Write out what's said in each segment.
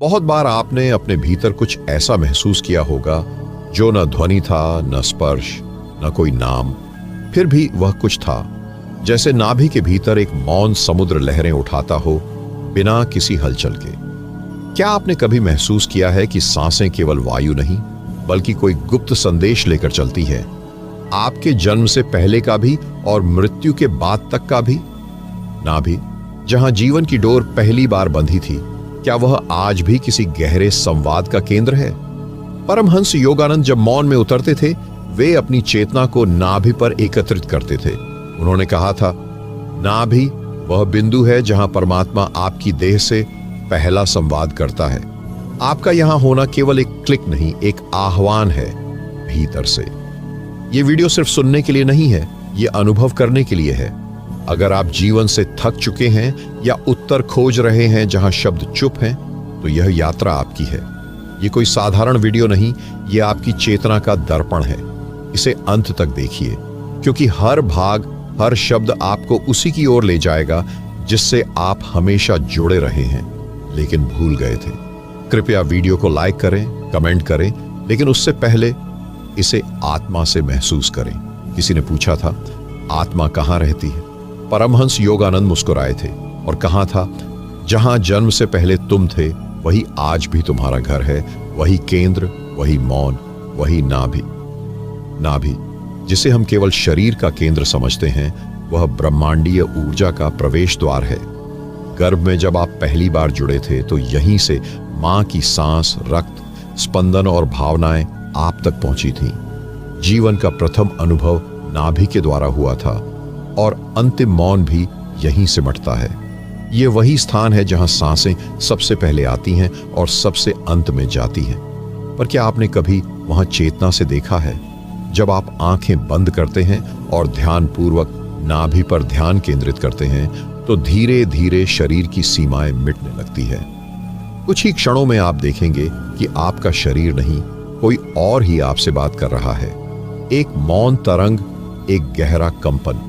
बहुत बार आपने अपने भीतर कुछ ऐसा महसूस किया होगा जो न ध्वनि था, न स्पर्श, न कोई नाम, फिर भी वह कुछ था। जैसे नाभि के भीतर एक मौन समुद्र लहरें उठाता हो बिना किसी हलचल के। क्या आपने कभी महसूस किया है कि सांसें केवल वायु नहीं बल्कि कोई गुप्त संदेश लेकर चलती है, आपके जन्म से पहले का भी और मृत्यु के बाद तक का भी? नाभि, जहां जीवन की डोर पहली बार बंधी थी, क्या वह आज भी किसी गहरे संवाद का केंद्र है? परमहंस योगानंद जब मौन में उतरते थे, वे अपनी चेतना को नाभि पर एकत्रित करते थे। उन्होंने कहा था, नाभि वह बिंदु है जहां परमात्मा आपकी देह से पहला संवाद करता है। आपका यहां होना केवल एक क्लिक नहीं, एक आह्वान है भीतर से। यह वीडियो सिर्फ सुनने के लिए नहीं है, यह अनुभव करने के लिए है। अगर आप जीवन से थक चुके हैं या उत्तर खोज रहे हैं जहां शब्द चुप हैं, तो यह यात्रा आपकी है। यह कोई साधारण वीडियो नहीं, यह आपकी चेतना का दर्पण है। इसे अंत तक देखिए, क्योंकि हर भाग, हर शब्द आपको उसी की ओर ले जाएगा जिससे आप हमेशा जुड़े रहे हैं लेकिन भूल गए थे। कृपया वीडियो को लाइक करें, कमेंट करें, लेकिन उससे पहले इसे आत्मा से महसूस करें। किसी ने पूछा था, आत्मा कहाँ रहती है? परमहंस योगानंद मुस्कुराए थे और कहा था, जहां जन्म से पहले तुम थे वही आज भी तुम्हारा घर है। वही केंद्र, वही मौन, वही नाभि। नाभि, जिसे हम केवल शरीर का केंद्र समझते हैं, वह ब्रह्मांडीय ऊर्जा का प्रवेश द्वार है। गर्भ में जब आप पहली बार जुड़े थे, तो यहीं से मां की सांस, रक्त, स्पंदन और भावनाएं आप तक पहुंची थीं। जीवन का प्रथम अनुभव नाभि के द्वारा हुआ था और अंतिम मौन भी यहीं से मटता है। ये वही स्थान है जहां सांसें सबसे पहले आती हैं और सबसे अंत में जाती हैं। पर क्या आपने कभी वहां चेतना से देखा है? जब आप आंखें बंद करते हैं और ध्यानपूर्वक नाभि पर ध्यान केंद्रित करते हैं, तो धीरे धीरे शरीर की सीमाएं मिटने लगती है। कुछ ही क्षणों में आप देखेंगे कि आपका शरीर नहीं, कोई और ही आपसे बात कर रहा है। एक मौन तरंग, एक गहरा कंपन,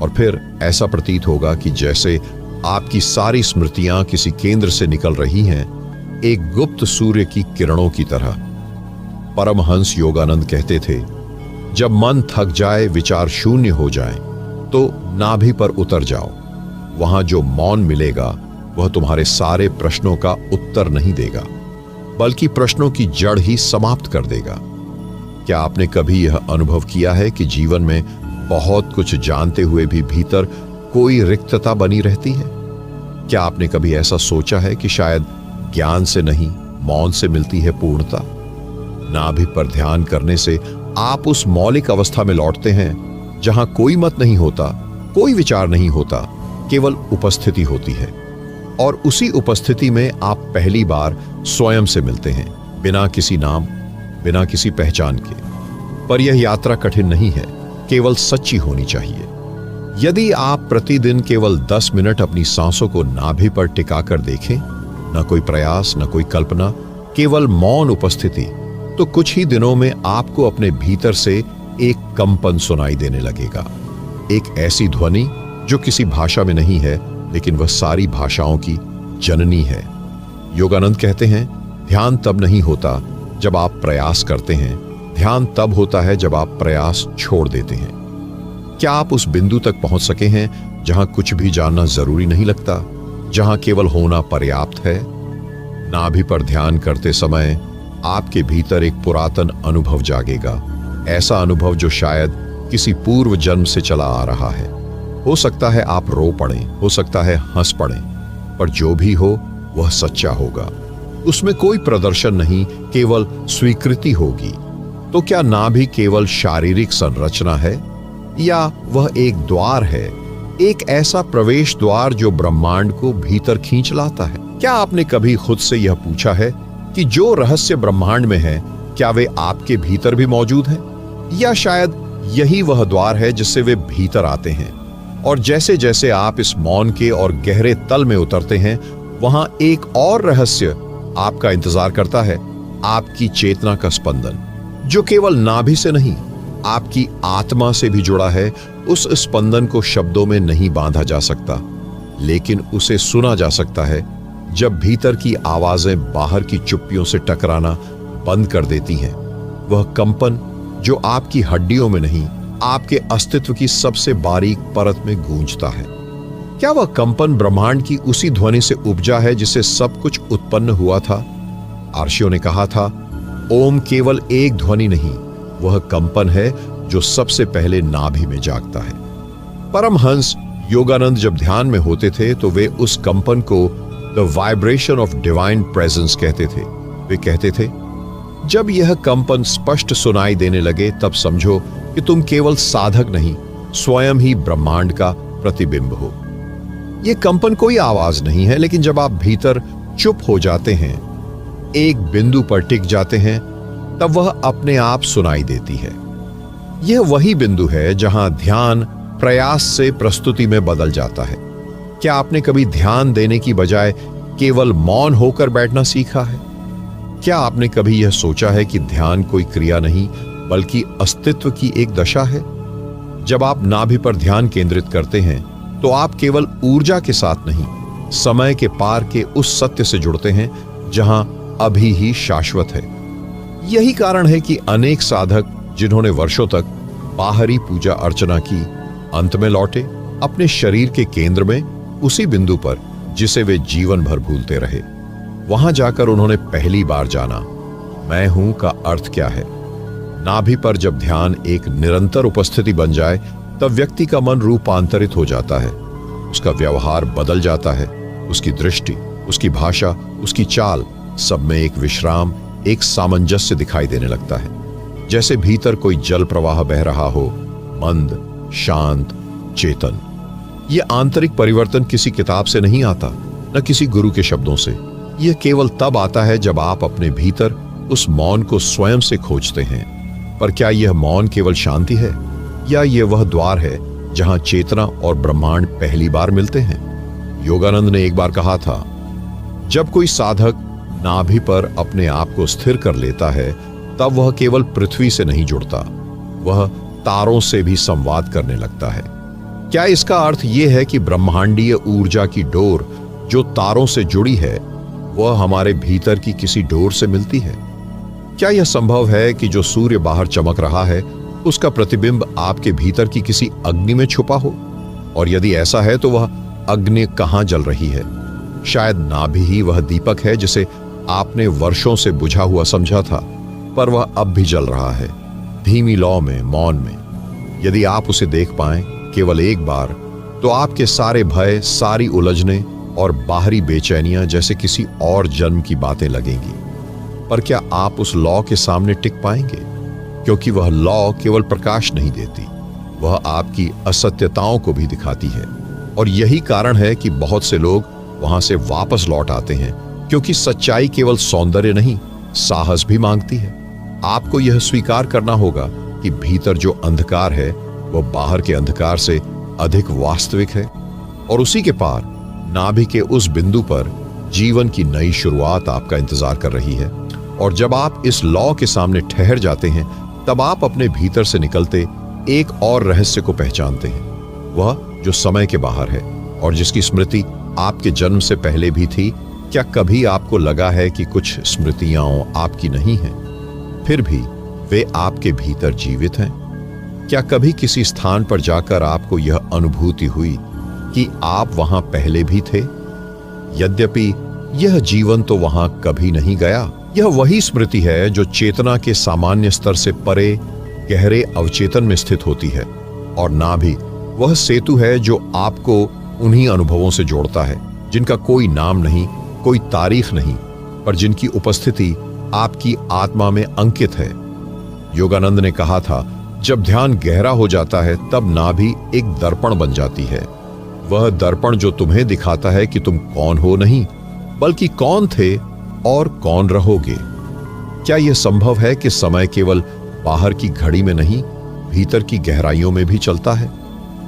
और फिर ऐसा प्रतीत होगा कि जैसे आपकी सारी स्मृतियां किसी केंद्र से निकल रही हैं, एक गुप्त सूर्य की किरणों की तरह। परमहंस योगानंद कहते थे, जब मन थक जाए, विचार शून्य हो जाए, तो नाभि पर उतर जाओ। वहां जो मौन मिलेगा वह तुम्हारे सारे प्रश्नों का उत्तर नहीं देगा, बल्कि प्रश्नों की जड़ ही समाप्त कर देगा। क्या आपने कभी यह अनुभव किया है कि जीवन में बहुत कुछ जानते हुए भी भीतर कोई रिक्तता बनी रहती है? क्या आपने कभी ऐसा सोचा है कि शायद ज्ञान से नहीं, मौन से मिलती है पूर्णता? नाभि पर ध्यान करने से आप उस मौलिक अवस्था में लौटते हैं जहां कोई मत नहीं होता, कोई विचार नहीं होता, केवल उपस्थिति होती है। और उसी उपस्थिति में आप पहली बार स्वयं से मिलते हैं, बिना किसी नाम, बिना किसी पहचान के। पर यह यात्रा कठिन नहीं है, केवल सच्ची होनी चाहिए। यदि आप प्रतिदिन केवल 10 मिनट अपनी सांसों को नाभि पर टिकाकर देखें, न कोई प्रयास, न कोई कल्पना, केवल मौन उपस्थिति, तो कुछ ही दिनों में आपको अपने भीतर से एक कंपन सुनाई देने लगेगा। एक ऐसी ध्वनि जो किसी भाषा में नहीं है, लेकिन वह सारी भाषाओं की जननी है। योगानंद कहते हैं, ध्यान तब नहीं होता जब आप प्रयास करते हैं, ध्यान तब होता है जब आप प्रयास छोड़ देते हैं। क्या आप उस बिंदु तक पहुंच सके हैं जहां कुछ भी जानना जरूरी नहीं लगता, जहां केवल होना पर्याप्त है? नाभि पर ध्यान करते समय आपके भीतर एक पुरातन अनुभव जागेगा, ऐसा अनुभव जो शायद किसी पूर्व जन्म से चला आ रहा है। हो सकता है आप रो पड़ें, हो सकता है हंस पड़ें, पर जो भी हो वह सच्चा होगा। उसमें कोई प्रदर्शन नहीं, केवल स्वीकृति होगी। तो क्या नाभि केवल शारीरिक संरचना है, या वह एक द्वार है, एक ऐसा प्रवेश द्वार जो ब्रह्मांड को भीतर खींच लाता है? क्या आपने कभी खुद से यह पूछा है कि जो रहस्य ब्रह्मांड में है, क्या वे आपके भीतर भी मौजूद हैं? या शायद यही वह द्वार है जिससे वे भीतर आते हैं? और जैसे जैसे आप इस मौन के और गहरे तल में उतरते हैं, वहां एक और रहस्य आपका इंतजार करता है, आपकी चेतना का स्पंदन, जो केवल नाभि से नहीं, आपकी आत्मा से भी जुड़ा है। उस स्पंदन को शब्दों में नहीं बांधा जा सकता, लेकिन उसे सुना जा सकता है जब भीतर की आवाजें बाहर की चुप्पियों से टकराना बंद कर देती हैं, वह कंपन जो आपकी हड्डियों में नहीं, आपके अस्तित्व की सबसे बारीक परत में गूंजता है, क्या वह कंपन ब्रह्मांड की उसी ध्वनि से उपजा है जिससे सब कुछ उत्पन्न हुआ था? आर्षियों ने कहा था, ओम केवल एक ध्वनि नहीं, वह कंपन है जो सबसे पहले नाभि में जागता है। परमहंस योगानंद जब ध्यान में होते थे तो वे उस कंपन को the vibration of divine presence कहते थे। वे कहते थे, जब यह कंपन स्पष्ट सुनाई देने लगे तब समझो कि तुम केवल साधक नहीं, स्वयं ही ब्रह्मांड का प्रतिबिंब हो। यह कंपन कोई आवाज नहीं है, लेकिन जब आप भीतर चुप हो जाते हैं, एक बिंदु पर टिक जाते हैं, तब वह अपने आप सुनाई देती है। यह वही बिंदु है जहां ध्यान प्रयास से प्रस्तुति में बदल जाता है। क्या आपने कभी ध्यान देने की बजाय केवल मौन होकर बैठना सीखा है? क्या आपने कभी यह सोचा है कि ध्यान कोई क्रिया नहीं बल्कि अस्तित्व की एक दशा है? जब आप नाभि पर ध्यान केंद्रित करते हैं तो आप केवल ऊर्जा के साथ नहीं, समय के पार के उस सत्य से जुड़ते हैं जहां अभी ही शाश्वत है। यही कारण है कि अनेक साधक जिन्होंने वर्षों तक बाहरी पूजा अर्चना की, अंत में लौटे अपने शरीर के केंद्र में, उसी बिंदु पर जिसे वे जीवन भर भूलते रहे। वहां जाकर उन्होंने पहली बार जाना, मैं हूं का अर्थ क्या है। नाभि पर जब ध्यान एक निरंतर उपस्थिति बन जाए तब व्यक्ति का मन रूपांतरित हो जाता है, उसका व्यवहार बदल जाता है, उसकी दृष्टि, उसकी भाषा, उसकी चाल, सब में एक विश्राम, एक सामंजस्य दिखाई देने लगता है। जैसे भीतर कोई जल प्रवाह बह रहा हो, मंद, शांत, चेतन। यह आंतरिक परिवर्तन किसी किताब से नहीं आता, न किसी गुरु के शब्दों से। यह केवल तब आता है जब आप अपने भीतर उस मौन को स्वयं से खोजते हैं। पर क्या यह मौन केवल शांति है, या यह वह द्वार है जहां चेतना और ब्रह्मांड पहली बार मिलते हैं? योगानंद ने एक बार कहा था, जब कोई साधक नाभि पर अपने आप को स्थिर कर लेता है तब वह केवल पृथ्वी से नहीं जुड़ता, वह तारों से भी संवाद करने लगता है। क्या इसका अर्थ यह है कि ब्रह्मांडीय ऊर्जा की डोर जो तारों से जुड़ी है वह हमारे भीतर की किसी डोर से मिलती है? क्या यह संभव है कि जो सूर्य बाहर चमक रहा है उसका प्रतिबिंब आपके भीतर की किसी अग्नि में छुपा हो? और यदि ऐसा है तो वह अग्नि कहां जल रही है? शायद नाभि ही वह दीपक है जिसे आपने वर्षों से बुझा हुआ समझा था, पर वह अब भी जल रहा है, धीमी लौ में, मौन में। यदि आप उसे देख पाएं केवल एक बार, तो आपके सारे भय, सारी उलझने और बाहरी बेचैनियां जैसे किसी और जन्म की बातें लगेंगी। पर क्या आप उस लौ के सामने टिक पाएंगे? क्योंकि वह लौ केवल प्रकाश नहीं देती, वह आपकी असत्यताओं को भी दिखाती है। और यही कारण है कि बहुत से लोग वहां से वापस लौट आते हैं, क्योंकि सच्चाई केवल सौंदर्य नहीं, साहस भी मांगती है। आपको यह स्वीकार करना होगा कि भीतर जो अंधकार है वह बाहर के अंधकार से अधिक वास्तविक है, और उसी के पार नाभि के उस बिंदु पर जीवन की नई शुरुआत आपका इंतजार कर रही है। और जब आप इस लौ के सामने ठहर जाते हैं तब आप अपने भीतर से निकलते एक और रहस्य को पहचानते हैं, वह जो समय के बाहर है और जिसकी स्मृति आपके जन्म से पहले भी थी। क्या कभी आपको लगा है कि कुछ स्मृतियां आपकी नहीं हैं, फिर भी वे आपके भीतर जीवित हैं? क्या कभी किसी स्थान पर जाकर आपको यह अनुभूति हुई कि आप वहां पहले भी थे, यद्यपि यह जीवन तो वहां कभी नहीं गया? यह वही स्मृति है जो चेतना के सामान्य स्तर से परे गहरे अवचेतन में स्थित होती है, और नाभि वह सेतु है जो आपको उन्हीं अनुभवों से जोड़ता है जिनका कोई नाम नहीं, कोई तारीख नहीं, पर जिनकी उपस्थिति आपकी आत्मा में अंकित है। योगानंद ने कहा था, जब ध्यान गहरा हो जाता है तब नाभि एक दर्पण बन जाती है। वह दर्पण जो तुम्हें दिखाता है कि तुम कौन हो नहीं, बल्कि कौन थे और कौन रहोगे। क्या यह संभव है कि समय केवल बाहर की घड़ी में नहीं, भीतर की गहराइयों में भी चलता है?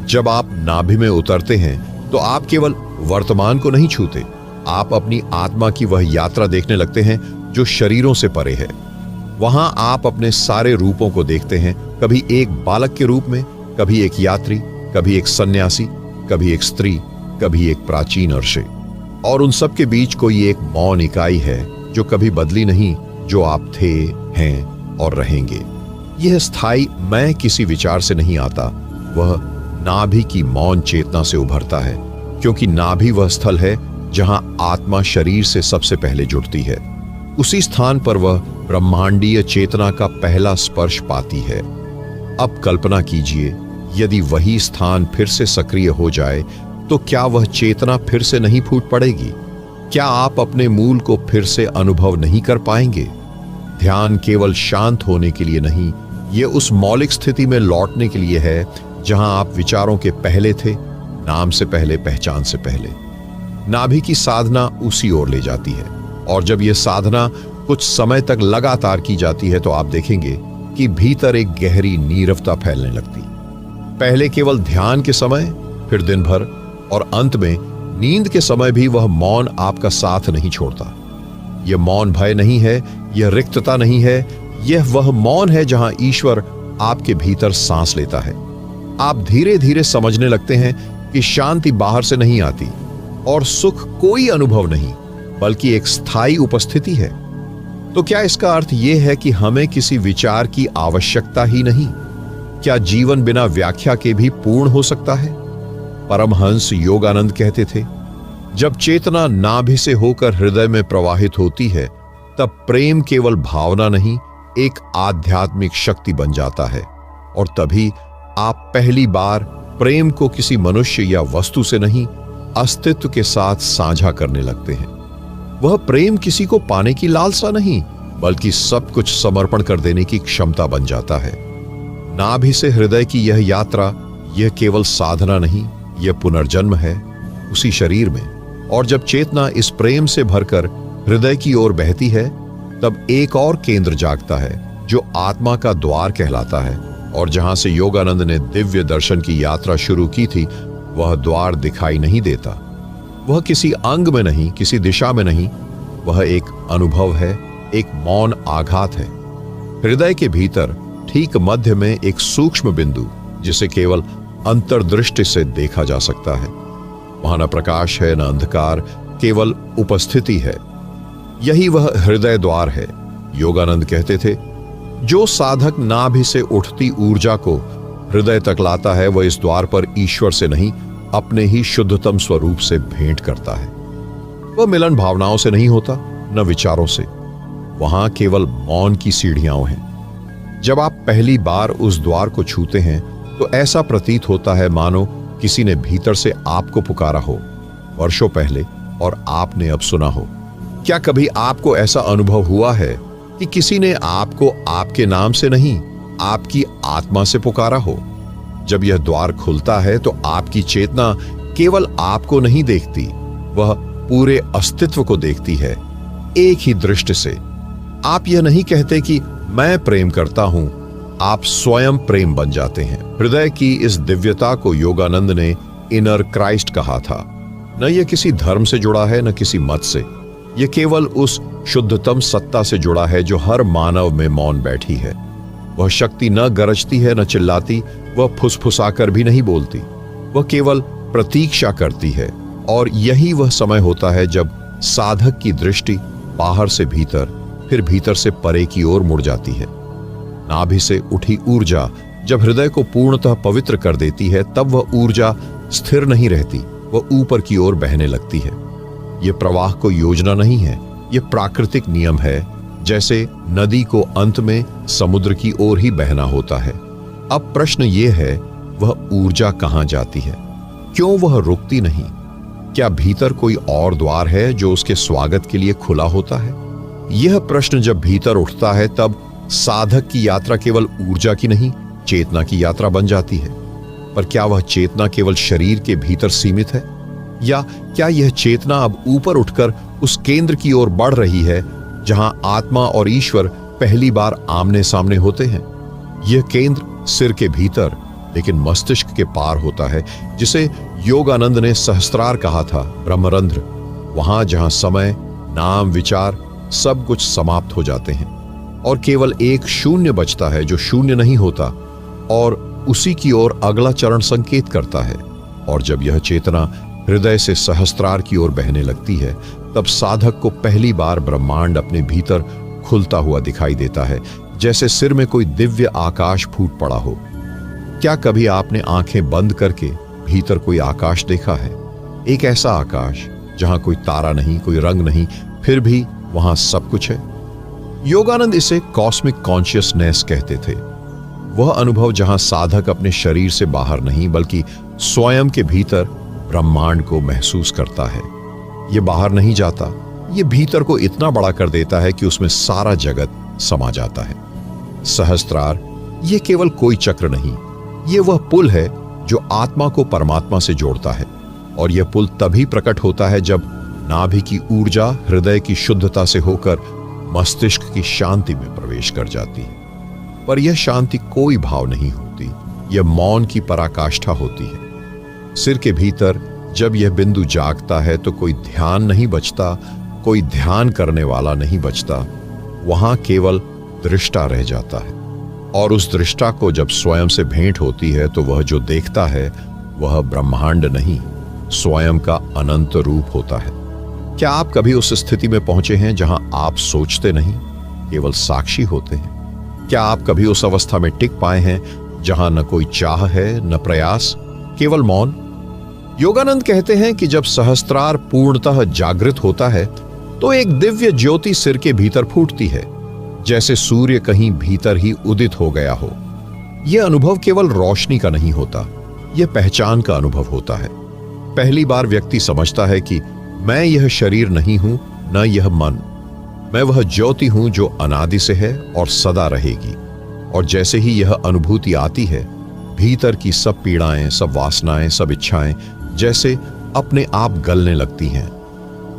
जब आप नाभि में उतरते हैं तो आप केवल वर्तमान को नहीं छूते, आप अपनी आत्मा की वह यात्रा देखने लगते हैं जो शरीरों से परे है। वहां आप अपने सारे रूपों को देखते हैं, कभी एक बालक के रूप में, कभी एक यात्री, कभी एक सन्यासी, कभी एक स्त्री, कभी एक प्राचीन अर्षे। और उन सब के बीच कोई एक मौन इकाई है जो कभी बदली नहीं, जो आप थे, हैं और रहेंगे। यह स्थायी मैं किसी विचार से नहीं आता, वह नाभि की मौन चेतना से उभरता है, क्योंकि नाभि वह स्थल है जहां आत्मा शरीर से सबसे पहले जुड़ती है। उसी स्थान पर वह ब्रह्मांडीय चेतना का पहला स्पर्श पाती है। अब कल्पना कीजिए, यदि वही स्थान फिर से सक्रिय हो जाए तो क्या वह चेतना फिर से नहीं फूट पड़ेगी? क्या आप अपने मूल को फिर से अनुभव नहीं कर पाएंगे? ध्यान केवल शांत होने के लिए नहीं, यह उस मौलिक स्थिति में लौटने के लिए है जहां आप विचारों के पहले थे, नाम से पहले, पहचान से पहले। नाभि की साधना उसी ओर ले जाती है, और जब यह साधना कुछ समय तक लगातार की जाती है तो आप देखेंगे कि भीतर एक गहरी नीरवता फैलने लगती। पहले केवल ध्यान के समय, फिर दिन भर, और अंत में नींद के समय भी वह मौन आपका साथ नहीं छोड़ता। यह मौन भय नहीं है, यह रिक्तता नहीं है, यह वह मौन है जहां ईश्वर आपके भीतर सांस लेता है। आप धीरे धीरे समझने लगते हैं कि शांति बाहर से नहीं आती और सुख कोई अनुभव नहीं, बल्कि एक स्थायी उपस्थिति है। तो क्या इसका अर्थ यह है कि हमें किसी विचार की आवश्यकता ही नहीं? क्या जीवन बिना व्याख्या के भी पूर्ण हो सकता है? परमहंस योगानंद कहते थे, जब चेतना नाभि से होकर हृदय में प्रवाहित होती है, तब प्रेम केवल भावना नहीं, एक आध्यात्मिक शक्ति बन जाता है। और तभी आप पहली बार प्रेम को किसी मनुष्य या वस्तु से नहीं, अस्तित्व के साथ साझा करने लगते हैं। वह प्रेम किसी को पाने की लालसा नहीं, बल्कि सब कुछ समर्पण कर देने की क्षमता बन जाता है। नाभि से हृदय की यह यात्रा, यह केवल साधना नहीं, यह पुनर्जन्म है उसी शरीर में। और जब चेतना इस प्रेम से भरकर हृदय की ओर बहती है, तब एक और केंद्र जागता है जो आत्मा का द्वार कहलाता है। और जहां से योगानंद ने दिव्य दर्शन की यात्रा शुरू की थी, वह द्वार दिखाई नहीं देता। वह किसी अंग में नहीं, किसी दिशा में नहीं, वह एक अनुभव है, एक मौन आघात है। हृदय के भीतर ठीक मध्य में एक सूक्ष्म बिंदु, जिसे केवल अंतर्दृष्टि से देखा जा सकता है। वहां न प्रकाश है, न अंधकार, केवल उपस्थिति है। यही वह हृदय द्वार है। योगानंद कहते थे, जो साधक नाभि से उठती ऊर्जा को हृदय तक लाता है, वह इस द्वार पर ईश्वर से नहीं, अपने ही शुद्धतम स्वरूप से भेंट करता है। वह मिलन भावनाओं से नहीं होता, न विचारों से। वहां केवल मौन की सीढ़ियां हैं। जब आप पहली बार उस द्वार को छूते हैं तो ऐसा प्रतीत होता है मानो किसी ने भीतर से आपको पुकारा हो वर्षों पहले, और आपने अब सुना हो। क्या कभी आपको ऐसा अनुभव हुआ है कि किसी ने आपको आपके नाम से नहीं, आपकी आत्मा से पुकारा हो? जब यह द्वार खुलता है तो आपकी चेतना केवल आपको नहीं देखती, वह पूरे अस्तित्व को देखती है, एक ही दृष्टि से। आप यह नहीं कहते कि मैं प्रेम करता हूं, आप स्वयं प्रेम बन जाते हैं। हृदय की इस दिव्यता को योगानंद ने इनर क्राइस्ट कहा था। न यह किसी धर्म से जुड़ा है, न किसी मत से। यह केवल उस शुद्धतम सत्ता से जुड़ा है जो हर मानव में मौन बैठी है। वह शक्ति न गरजती है, न चिल्लाती, वह फुसफुसाकर भी नहीं बोलती, वह केवल प्रतीक्षा करती है। और यही वह समय होता है जब साधक की दृष्टि बाहर से भीतर, फिर भीतर से परे की ओर मुड़ जाती है। नाभि से उठी ऊर्जा जब हृदय को पूर्णतः पवित्र कर देती है, तब वह ऊर्जा स्थिर नहीं रहती, वह ऊपर की ओर बहने लगती है। यह प्रवाह कोई योजना नहीं है, यह प्राकृतिक नियम है, जैसे नदी को अंत में समुद्र की ओर ही बहना होता है। अब प्रश्न यह है, वह ऊर्जा कहां जाती है? क्यों वह रुकती नहीं? क्या भीतर कोई और द्वार है जो उसके स्वागत के लिए खुला होता है? यह प्रश्न जब भीतर उठता है, तब साधक की यात्रा केवल ऊर्जा की नहीं, चेतना की यात्रा बन जाती है। पर क्या वह चेतना केवल शरीर के भीतर सीमित है, या क्या यह चेतना अब ऊपर उठकर उस केंद्र की ओर बढ़ रही है जहां आत्मा और ईश्वर पहली बार आमने सामने होते हैं? यह केंद्र सिर के भीतर, लेकिन मस्तिष्क के पार होता है, जिसे योगानंद ने सहस्त्रार कहा था, ब्रह्मरंध्र। वहां जहां समय, नाम, विचार सब कुछ समाप्त हो जाते हैं और केवल एक शून्य बचता है जो शून्य नहीं होता, और उसी की ओर अगला चरण संकेत करता है। और जब यह चेतना हृदय से सहस्त्रार की ओर बहने लगती है, तब साधक को पहली बार ब्रह्मांड अपने भीतर खुलता हुआ दिखाई देता है, जैसे सिर में कोई दिव्य आकाश फूट पड़ा हो। क्या कभी आपने आंखें बंद करके भीतर कोई आकाश देखा है? एक ऐसा आकाश जहां कोई तारा नहीं, कोई रंग नहीं, फिर भी वहां सब कुछ है। योगानंद इसे कॉस्मिक कॉन्शियसनेस कहते थे। वह अनुभव जहां साधक अपने शरीर से बाहर नहीं बल्कि स्वयं के भीतर ब्रह्मांड को महसूस करता है। यह बाहर नहीं जाता, यह भीतर को इतना बड़ा कर देता है कि उसमें सारा जगत समा जाता है। सहस्त्रार यह केवल कोई चक्र नहीं, यह वह पुल है जो आत्मा को परमात्मा से जोड़ता है। और यह पुल तभी प्रकट होता है जब नाभि की ऊर्जा हृदय की शुद्धता से होकर मस्तिष्क की शांति में प्रवेश कर जाती है। पर यह शांति कोई भाव नहीं होती, यह मौन की पराकाष्ठा होती है। सिर के भीतर जब यह बिंदु जागता है तो कोई ध्यान नहीं बचता, कोई ध्यान करने वाला नहीं बचता, वहां केवल दृष्टा रह जाता है। और उस दृष्टा को जब स्वयं से भेंट होती है तो वह जो देखता है वह ब्रह्मांड नहीं, स्वयं का अनंत रूप होता है। क्या आप कभी उस स्थिति में पहुंचे हैं जहां आप सोचते नहीं, केवल साक्षी होते हैं? क्या आप कभी उस अवस्था में टिक पाए हैं जहां न कोई चाह है न प्रयास, केवल मौन? योगानंद कहते हैं कि जब सहस्त्रार पूर्णतः जागृत होता है तो एक दिव्य ज्योति सिर के भीतर फूटती है, जैसे सूर्य कहीं भीतर ही उदित हो गया हो। यह अनुभव केवल रोशनी का नहीं होता, यह पहचान का अनुभव होता है। पहली बार व्यक्ति समझता है कि मैं यह शरीर नहीं हूं, न यह मन। मैं वह ज्योति हूं जो अनादि से है और सदा रहेगी। और जैसे ही यह अनुभूति आती है, भीतर की सब पीड़ाएं, सब वासनाएं, सब इच्छाएं जैसे अपने आप गलने लगती हैं।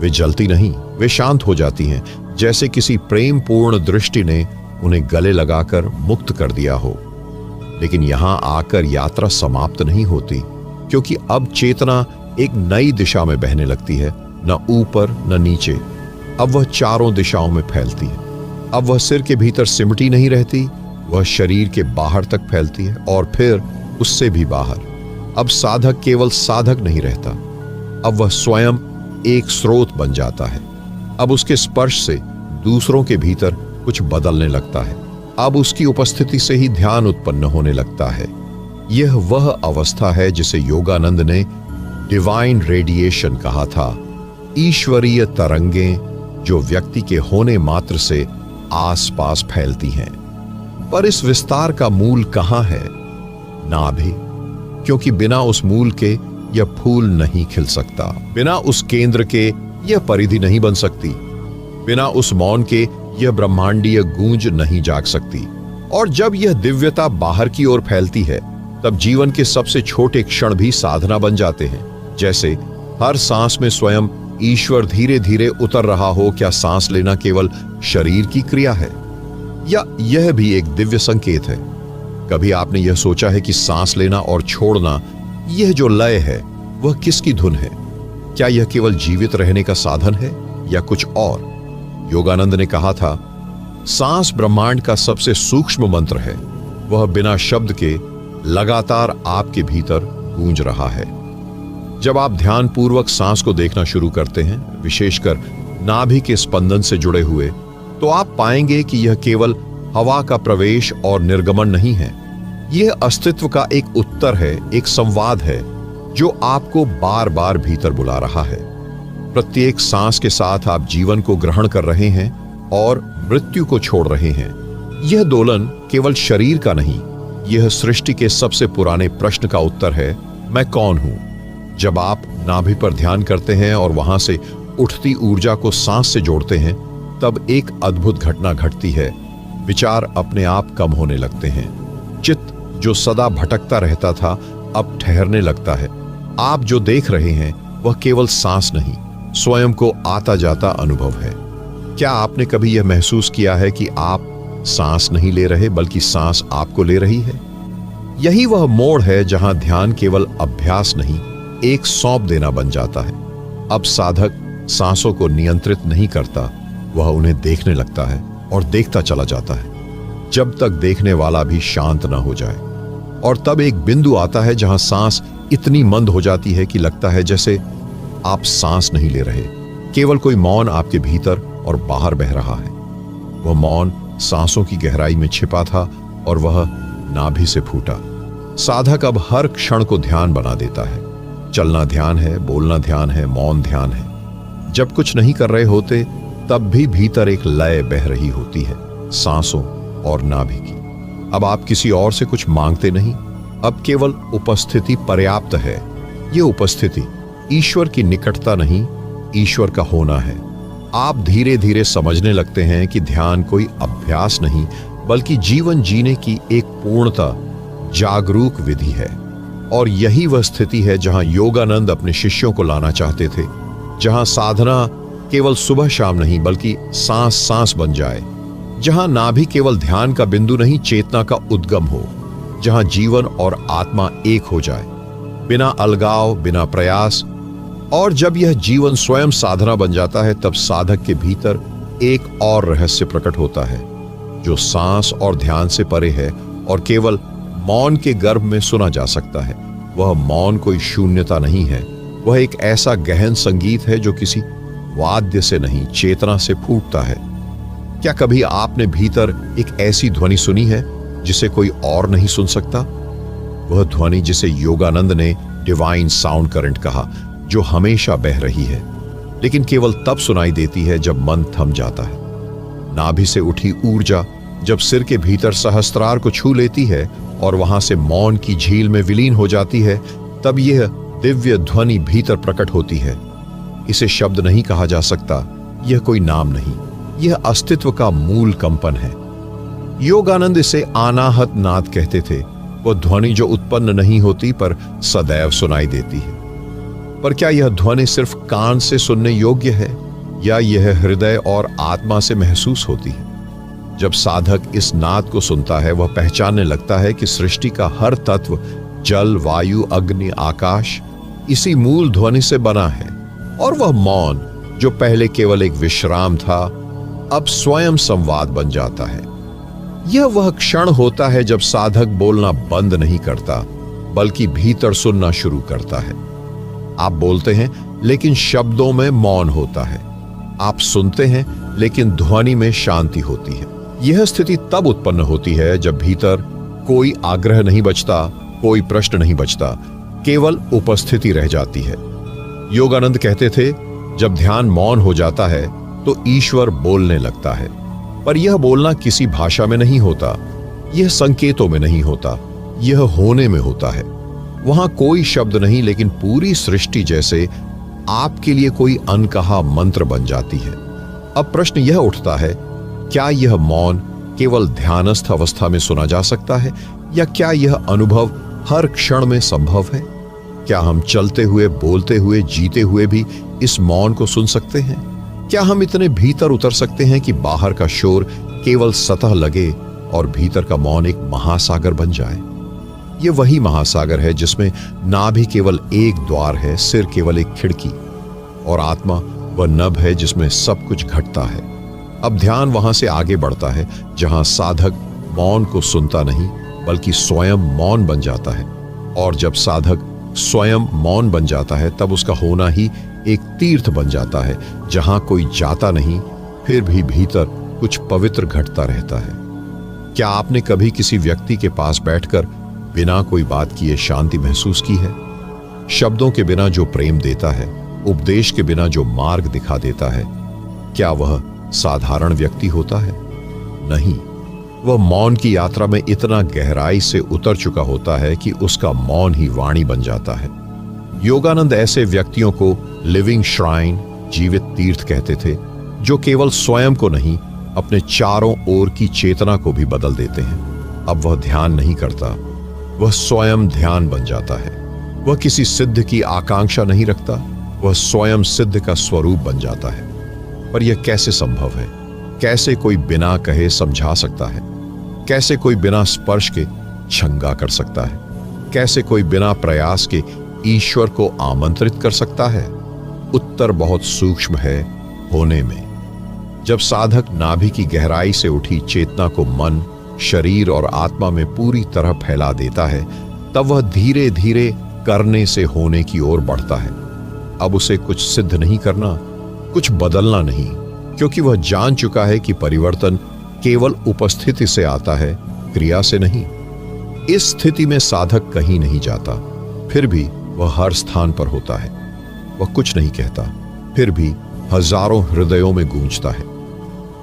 वे जलती नहीं, वे शांत हो जाती हैं, जैसे किसी प्रेम पूर्ण दृष्टि ने उन्हें गले लगाकर मुक्त कर दिया हो। लेकिन यहां आकर यात्रा समाप्त नहीं होती, क्योंकि अब चेतना एक नई दिशा में बहने लगती है, न ऊपर न नीचे। अब वह चारों दिशाओं में फैलती है। अब वह सिर के भीतर सिमटी नहीं रहती, वह शरीर के बाहर तक फैलती है और फिर उससे भी बाहर। अब साधक केवल साधक नहीं रहता, अब वह स्वयं एक स्रोत बन जाता है। अब उसके स्पर्श से दूसरों के भीतर कुछ बदलने लगता है। अब उसकी उपस्थिति से ही ध्यान उत्पन्न होने लगता है। यह वह अवस्था है जिसे योगानंद ने डिवाइन रेडिएशन कहा था, ईश्वरीय तरंगें जो व्यक्ति के होने मात्र से आसपास फैलती हैं। पर इस विस्तार का मूल कहां है? नाभि। क्योंकि बिना उस मूल के यह फूल नहीं खिल सकता, बिना उस केंद्र के यह परिधि नहीं बन सकती, बिना उस मौन के यह ब्रह्मांडीय गूंज नहीं जाग सकती। और जब यह दिव्यता बाहर की ओर फैलती है, तब जीवन के सबसे छोटे क्षण भी साधना बन जाते हैं। जैसे हर सांस में स्वयं ईश्वर धीरे धीरे उतर रहा हो। क्या सांस लेना केवल शरीर की क्रिया है, या यह भी एक दिव्य संकेत है? कभी आपने यह सोचा है कि सांस लेना और छोड़ना, यह जो लय है वह किसकी धुन है? क्या यह केवल जीवित रहने का साधन है या कुछ और? योगानंद ने कहा था, सांस ब्रह्मांड का सबसे सूक्ष्म मंत्र है। वह बिना शब्द के लगातार आपके भीतर गूंज रहा है। जब आप ध्यान पूर्वक सांस को देखना शुरू करते हैं, विशेषकर नाभि के स्पंदन से जुड़े हुए, तो आप पाएंगे कि यह केवल हवा का प्रवेश और निर्गमन नहीं है। यह अस्तित्व का एक उत्तर है, एक संवाद है जो आपको बार बार भीतर बुला रहा है। प्रत्येक सांस के साथ आप जीवन को ग्रहण कर रहे हैं और मृत्यु को छोड़ रहे हैं। यह दोलन केवल शरीर का नहीं, यह सृष्टि के सबसे पुराने प्रश्न का उत्तर है, मैं कौन हूं? जब आप नाभि पर ध्यान करते हैं और वहां से उठती ऊर्जा को सांस से जोड़ते हैं, तब एक अद्भुत घटना घटती है। विचार अपने आप कम होने लगते हैं। चित्त जो सदा भटकता रहता था, अब ठहरने लगता है। आप जो देख रहे हैं वह केवल सांस नहीं, स्वयं को आता जाता अनुभव है। क्या आपने कभी यह महसूस किया है कि आप सांस नहीं ले रहे बल्कि सांस आपको ले रही है? यही वह मोड़ है जहां ध्यान केवल अभ्यास नहीं, एक सौंप देना बन जाता है। अब साधक सांसों को नियंत्रित नहीं करता, वह उन्हें देखने लगता है और देखता चला जाता है जब तक देखने वाला भी शांत न हो जाए। और तब एक बिंदु आता है जहां सांस इतनी मंद हो जाती है कि लगता है जैसे आप सांस नहीं ले रहे, केवल कोई मौन आपके भीतर और बाहर बह रहा है। वह मौन सांसों की गहराई में छिपा था और वह नाभि से फूटा। साधक अब हर क्षण को ध्यान बना देता है। चलना ध्यान है, बोलना ध्यान है, मौन ध्यान है। जब कुछ नहीं कर रहे होते तब भी भीतर एक लय बह रही होती है, सांसों और नाभि की। अब आप किसी और से कुछ मांगते नहीं, अब केवल उपस्थिति पर्याप्त है। यह उपस्थिति ईश्वर की निकटता नहीं, ईश्वर का होना है। आप धीरे धीरे समझने लगते हैं कि ध्यान कोई अभ्यास नहीं, बल्कि जीवन जीने की एक पूर्णता जागरूक विधि है। और यही वह स्थिति है जहां योगानंद अपने शिष्यों को लाना चाहते थे, जहां साधना केवल सुबह शाम नहीं बल्कि सांस सांस बन जाए, जहां नाभि केवल ध्यान का बिंदु नहीं चेतना का उद्गम हो, जहां जीवन और आत्मा एक हो जाए, बिना अलगाव, बिना प्रयास। और जब यह जीवन स्वयं साधना बन जाता है तब साधक के भीतर एक और रहस्य प्रकट होता है जो सांस और ध्यान से परे है और केवल मौन के गर्भ में सुना जा सकता है। वह मौन कोई शून्यता नहीं है, वह एक ऐसा गहन संगीत है जो किसी वाद्य से नहीं, चेतना से फूटता है। क्या कभी आपने भीतर एक ऐसी ध्वनि सुनी है जिसे कोई और नहीं सुन सकता? वह ध्वनि जिसे योगानंद ने डिवाइन साउंड करंट कहा, जो हमेशा बह रही है, लेकिन केवल तब सुनाई देती है जब मन थम जाता है। नाभि से उठी ऊर्जा जब सिर के भीतर सहस्त्रार को छू लेती है और वहां से मौन की झील में विलीन हो जाती है, तब यह दिव्य ध्वनि भीतर प्रकट होती है। इसे शब्द नहीं कहा जा सकता, यह कोई नाम नहीं, यह अस्तित्व का मूल कंपन है। योगानंद इसे अनाहत नाद कहते थे, वह ध्वनि जो उत्पन्न नहीं होती पर सदैव सुनाई देती है। पर क्या यह ध्वनि सिर्फ कान से सुनने योग्य है या यह हृदय और आत्मा से महसूस होती है? जब साधक इस नाद को सुनता है वह पहचानने लगता है कि सृष्टि का हर तत्व, जल, वायु, अग्नि, आकाश इसी मूल ध्वनि से बना है। और वह मौन जो पहले केवल एक विश्राम था, अब स्वयं संवाद बन जाता है। यह वह क्षण होता है जब साधक बोलना बंद नहीं करता बल्कि भीतर सुनना शुरू करता है। आप बोलते हैं लेकिन शब्दों में मौन होता है। आप सुनते हैं लेकिन ध्वनि में शांति होती है। यह स्थिति तब उत्पन्न होती है जब भीतर कोई आग्रह नहीं बचता, कोई प्रश्न नहीं बचता, केवल उपस्थिति रह जाती है। योगानंद कहते थे, जब ध्यान मौन हो जाता है तो ईश्वर बोलने लगता है। पर यह बोलना किसी भाषा में नहीं होता, यह संकेतों में नहीं होता, यह होने में होता है। वहां कोई शब्द नहीं, लेकिन पूरी सृष्टि जैसे आपके लिए कोई अनकहा मंत्र बन जाती है। अब प्रश्न यह उठता है, क्या यह मौन केवल ध्यानस्थ अवस्था में सुना जा सकता है या क्या यह अनुभव हर क्षण में संभव है? क्या हम चलते हुए, बोलते हुए, जीते हुए भी इस मौन को सुन सकते हैं? क्या हम इतने भीतर उतर सकते हैं कि बाहर का शोर केवल सतह लगे और भीतर का मौन एक महासागर बन जाए? यह वही महासागर है जिसमें नाभि केवल एक द्वार है, सिर केवल एक खिड़की और आत्मा वह नभ है जिसमें सब कुछ घटता है। अब ध्यान वहां से आगे बढ़ता है जहां साधक मौन को सुनता नहीं बल्कि स्वयं मौन बन जाता है। और जब साधक स्वयं मौन बन जाता है तब उसका होना ही एक तीर्थ बन जाता है, जहां कोई जाता नहीं फिर भी भीतर कुछ पवित्र घटता रहता है। क्या आपने कभी किसी व्यक्ति के पास बैठकर बिना कोई बात किए शांति महसूस की है? शब्दों के बिना जो प्रेम देता है, उपदेश के बिना जो मार्ग दिखा देता है, क्या वह साधारण व्यक्ति होता है? नहीं, वह मौन की यात्रा में इतना गहराई से उतर चुका होता है कि उसका मौन ही वाणी बन जाता है। योगानंद ऐसे व्यक्तियों को लिविंग श्राइन, जीवित तीर्थ कहते थे, जो केवल स्वयं को नहीं अपने चारों ओर की चेतना को भी बदल देते हैं। अब वह ध्यान नहीं करता, वह स्वयं ध्यान बन जाता है। वह किसी सिद्ध की आकांक्षा नहीं रखता, वह स्वयं सिद्ध का स्वरूप बन जाता है। पर यह कैसे संभव है? कैसे कोई बिना कहे समझा सकता है? कैसे कोई बिना स्पर्श के छंगा कर सकता है? कैसे कोई बिना प्रयास के ईश्वर को आमंत्रित कर सकता है? उत्तर बहुत सूक्ष्म है, होने में। जब साधक नाभि की गहराई से उठी चेतना को मन, शरीर और आत्मा में पूरी तरह फैला देता है, तब वह धीरे धीरे करने से होने की ओर बढ़ता है। अब उसे कुछ सिद्ध नहीं करना, कुछ बदलना नहीं, क्योंकि वह जान चुका है कि परिवर्तन केवल उपस्थिति से आता है, क्रिया से नहीं। इस स्थिति में साधक कहीं नहीं जाता, फिर भी वह हर स्थान पर होता है। वह कुछ नहीं कहता, फिर भी हजारों हृदयों में गूंजता है।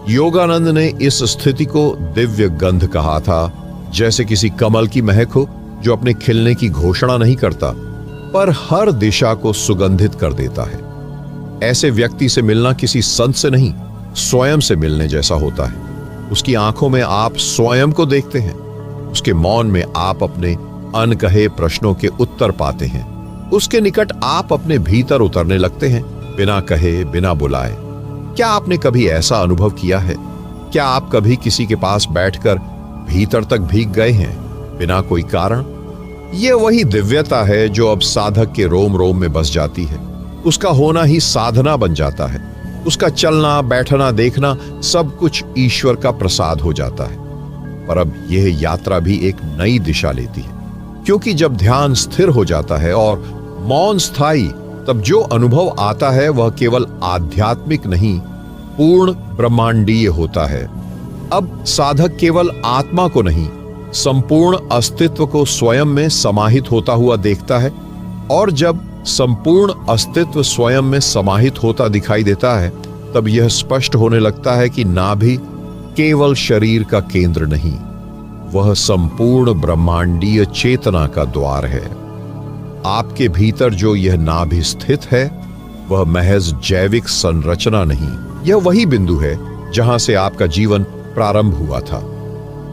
योगानंद ने इस स्थिति को दिव्य गंध कहा था, जैसे किसी कमल की महक हो जो अपने खिलने की घोषणा नहीं करता, पर हर दिशा को सुगंधित कर देता है। ऐसे व्यक्ति से मिलना किसी संत से नहीं, स्वयं से मिलने जैसा होता है। उसकी आंखों में आप स्वयं को देखते हैं, उसके मौन में आप अपने अनकहे प्रश्नों के उत्तर पाते हैं, उसके निकट आप अपने भीतर उतरने लगते हैं, बिना कहे, बिना बुलाए। क्या आपने कभी ऐसा अनुभव किया है? क्या आप कभी किसी के पास बैठकर भीतर तक भीग गए हैं, बिना कोई कारण? यह वही दिव्यता है जो अब साधक के रोम रोम में बस जाती है। उसका होना ही साधना बन जाता है। उसका चलना, बैठना, देखना सब कुछ ईश्वर का प्रसाद हो जाता है। पर अब यह यात्रा भी एक नई दिशा लेती है, क्योंकि जब ध्यान स्थिर हो जाता है और मौन स्थायी, तब जो अनुभव आता है वह केवल आध्यात्मिक नहीं, पूर्ण ब्रह्मांडीय होता है। अब साधक केवल आत्मा को नहीं, संपूर्ण अस्तित्व को स्वयं में समाहित होता हुआ देखता है। और जब संपूर्ण अस्तित्व स्वयं में समाहित होता दिखाई देता है, तब यह स्पष्ट होने लगता है कि नाभि केवल शरीर का केंद्र नहीं, वह संपूर्ण ब्रह्मांडीय चेतना का द्वार है। आपके भीतर जो यह नाभि स्थित है, वह महज जैविक संरचना नहीं, यह वही बिंदु है जहां से आपका जीवन प्रारंभ हुआ था।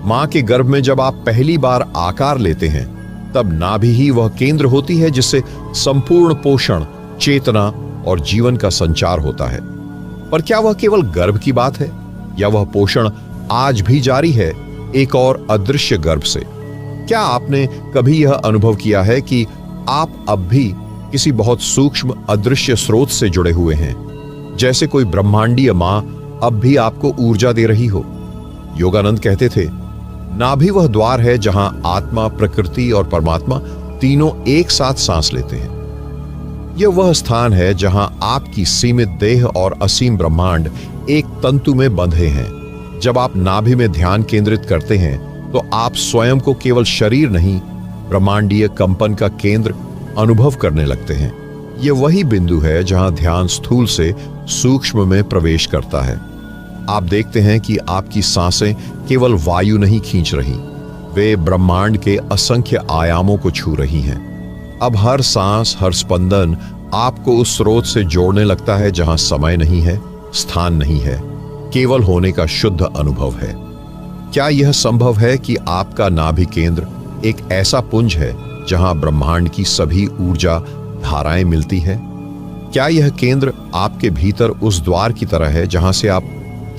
मां के गर्भ में जब आप पहली बार आकार लेते हैं, तब नाभि ही वह केंद्र होती है जिससे संपूर्ण पोषण, चेतना और जीवन का संचार होता है। पर क्या वह केवल गर्भ की बात है, या वह पोषण आज भी जारी है एक और अदृश्य गर्भ से? क्या आपने कभी यह अनुभव किया है कि आप अब भी किसी बहुत सूक्ष्म अदृश्य स्रोत से जुड़े हुए हैं, जैसे कोई ब्रह्मांडीय मां अब भी आपको ऊर्जा दे रही हो? योगानंद कहते थे, नाभि वह द्वार है जहां आत्मा, प्रकृति और परमात्मा तीनों एक साथ सांस लेते हैं। यह वह स्थान है जहां आपकी सीमित देह और असीम ब्रह्मांड एक तंतु में बंधे हैं। जब आप नाभि में ध्यान केंद्रित करते हैं, तो आप स्वयं को केवल शरीर नहीं, ब्रह्मांडीय कंपन का केंद्र अनुभव करने लगते हैं। यह वही बिंदु है जहां ध्यान स्थूल से सूक्ष्म में प्रवेश करता है। आप देखते हैं कि आपकी सांसें केवल वायु नहीं खींच रही, वे ब्रह्मांड के असंख्य आयामों को छू रही हैं। अब हर सांस, हर स्पंदन आपको उस स्रोत से जोड़ने लगता है जहां समय नहीं है, स्थान नहीं है, केवल होने का शुद्ध अनुभव है। क्या यह संभव है कि आपका नाभि केंद्र एक ऐसा पुंज है जहां ब्रह्मांड की सभी ऊर्जा धाराएं मिलती है? क्या यह केंद्र आपके भीतर उस द्वार की तरह है जहां से आप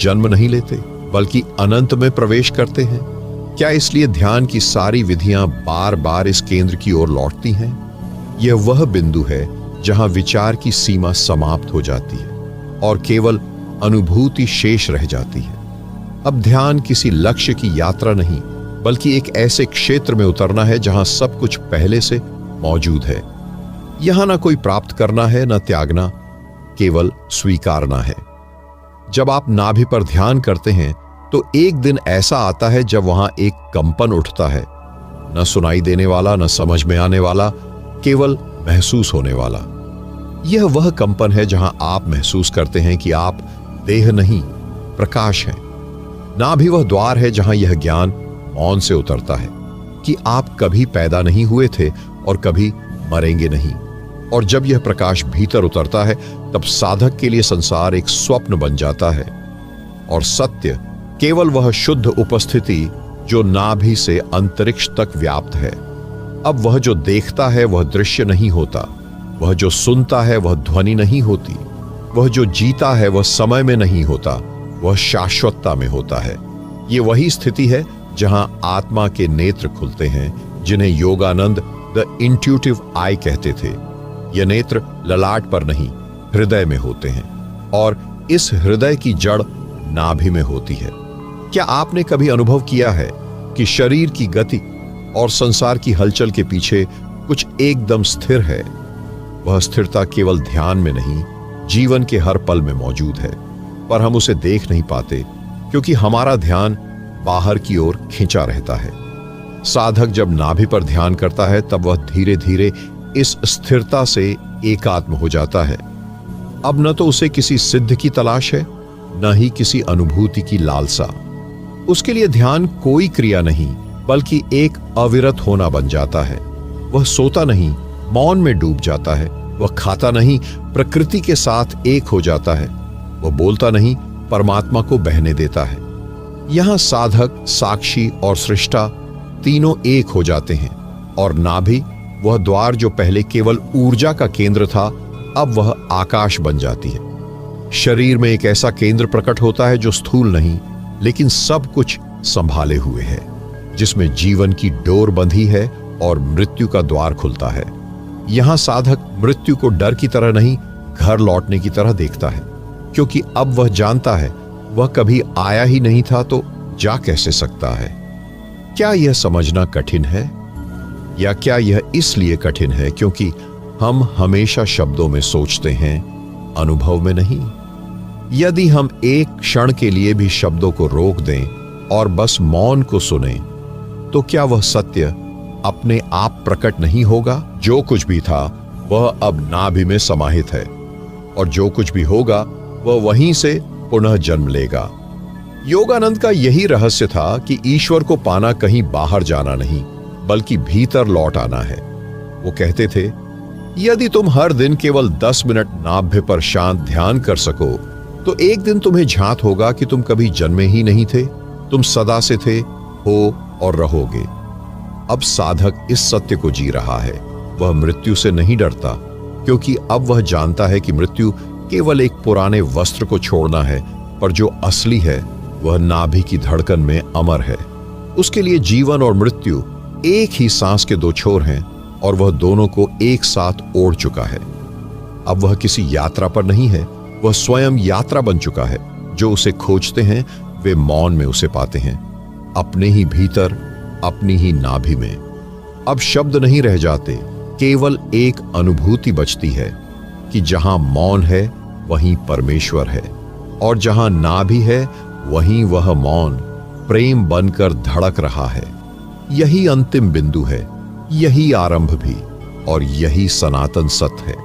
जन्म नहीं लेते, बल्कि अनंत में प्रवेश करते हैं? क्या इसलिए ध्यान की सारी विधियां बार बार इस केंद्र की ओर लौटती हैं? यह वह बिंदु है जहां विचार की सीमा समाप्त हो जाती है और केवल अनुभूति शेष रह जाती है। अब ध्यान किसी लक्ष्य की यात्रा नहीं, बल्कि एक ऐसे क्षेत्र में उतरना है जहां सब कुछ पहले से मौजूद है। यहां ना कोई प्राप्त करना है, न त्यागना, केवल स्वीकारना है। जब आप नाभि पर ध्यान करते हैं, तो एक दिन ऐसा आता है जब वहां एक कंपन उठता है, न सुनाई देने वाला, न समझ में आने वाला, केवल महसूस होने वाला। यह वह कंपन है जहां आप महसूस करते हैं कि आप देह नहीं, प्रकाश हैं। नाभि वह द्वार है जहां यह ज्ञान मौन से उतरता है कि आप कभी पैदा नहीं हुए थे और कभी मरेंगे नहीं। और जब यह प्रकाश भीतर उतरता है, तब साधक के लिए संसार एक स्वप्न बन जाता है और सत्य केवल वह शुद्ध उपस्थिति जो नाभि से अंतरिक्ष तक व्याप्त है। अब वह जो देखता है वह दृश्य नहीं होता, वह जो सुनता है वह ध्वनि नहीं होती, वह जो जीता है वह समय में नहीं होता, वह शाश्वतता में होता है। ये वही स्थिति है जहां आत्मा के नेत्र खुलते हैं, जिन्हें योगानंद द इंट्यूटिव आई कहते थे। ये नेत्र ललाट पर नहीं, हृदय में होते हैं, और इस हृदय की जड़ नाभि में होती है। क्या आपने कभी अनुभव किया है कि शरीर की गति और संसार की हलचल के पीछे कुछ एकदम स्थिर है? वह स्थिरता केवल ध्यान में नहीं, जीवन के हर पल में मौजूद है, पर हम उसे देख नहीं पाते क्योंकि हमारा ध्यान बाहर की ओर खिंचा रहता है। साधक जब नाभि पर ध्यान करता है तब वह धीरे धीरे इस स्थिरता से एकात्म हो जाता है। अब न तो उसे किसी सिद्ध की तलाश है, न ही किसी अनुभूति की लालसा। उसके लिए ध्यान कोई क्रिया नहीं, बल्कि एक अविरत होना बन जाता है। वह सोता नहीं, मौन में डूब जाता है। वह खाता नहीं, प्रकृति के साथ एक हो जाता है। वह बोलता नहीं, परमात्मा को बहने देता है। यहां साधक, साक्षी और सृष्टा तीनों एक हो जाते हैं, और नाभि, वह द्वार जो पहले केवल ऊर्जा का केंद्र था, अब वह आकाश बन जाती है। शरीर में एक ऐसा केंद्र प्रकट होता है जो स्थूल नहीं, लेकिन सब कुछ संभाले हुए है, जिसमें जीवन की डोर बंधी है और मृत्यु का द्वार खुलता है। यहां साधक मृत्यु को डर की तरह नहीं, घर लौटने की तरह देखता है, क्योंकि अब वह जानता है वह कभी आया ही नहीं था तो जा कैसे सकता है। क्या यह समझना कठिन है, या क्या यह इसलिए कठिन है क्योंकि हम हमेशा शब्दों में सोचते हैं, अनुभव में नहीं? यदि हम एक क्षण के लिए भी शब्दों को रोक दें और बस मौन को सुनें, तो क्या वह सत्य अपने आप प्रकट नहीं होगा? जो कुछ भी था वह अब नाभि में समाहित है, और जो कुछ भी होगा वह वहीं से पुनः जन्म लेगा। योगानंद का यही रहस्य था कि ईश्वर को पाना कहीं बाहर जाना नहीं, बल्कि भीतर लौट आना है। वो कहते थे, यदि तुम हर दिन केवल 10 मिनट नाभि पर शांत ध्यान कर सको, तो एक दिन तुम्हें झांत होगा कि तुम कभी जन्मे ही नहीं थे। तुम सदा से थे, हो और रहोगे। अब साधक इस सत्य को जी रहा है। वह मृत्यु से नहीं डरता, क्योंकि अब वह जानता है कि मृत्यु केवल एक पुराने वस्त्र को छोड़ना है, पर जो असली है वह नाभि की धड़कन में अमर है। उसके लिए जीवन और मृत्यु एक ही सांस के दो छोर हैं, और वह दोनों को एक साथ ओढ़ चुका है। अब वह किसी यात्रा पर नहीं है, वह स्वयं यात्रा बन चुका है। जो उसे खोजते हैं वे मौन में उसे पाते हैं, अपने ही भीतर, अपनी ही नाभि में। अब शब्द नहीं रह जाते, केवल एक अनुभूति बचती है कि जहां मौन है वहीं परमेश्वर है, और जहां नाभि है वहीं वह मौन प्रेम बनकर धड़क रहा है। यही अंतिम बिंदु है, यही आरंभ भी, और यही सनातन सत्य है।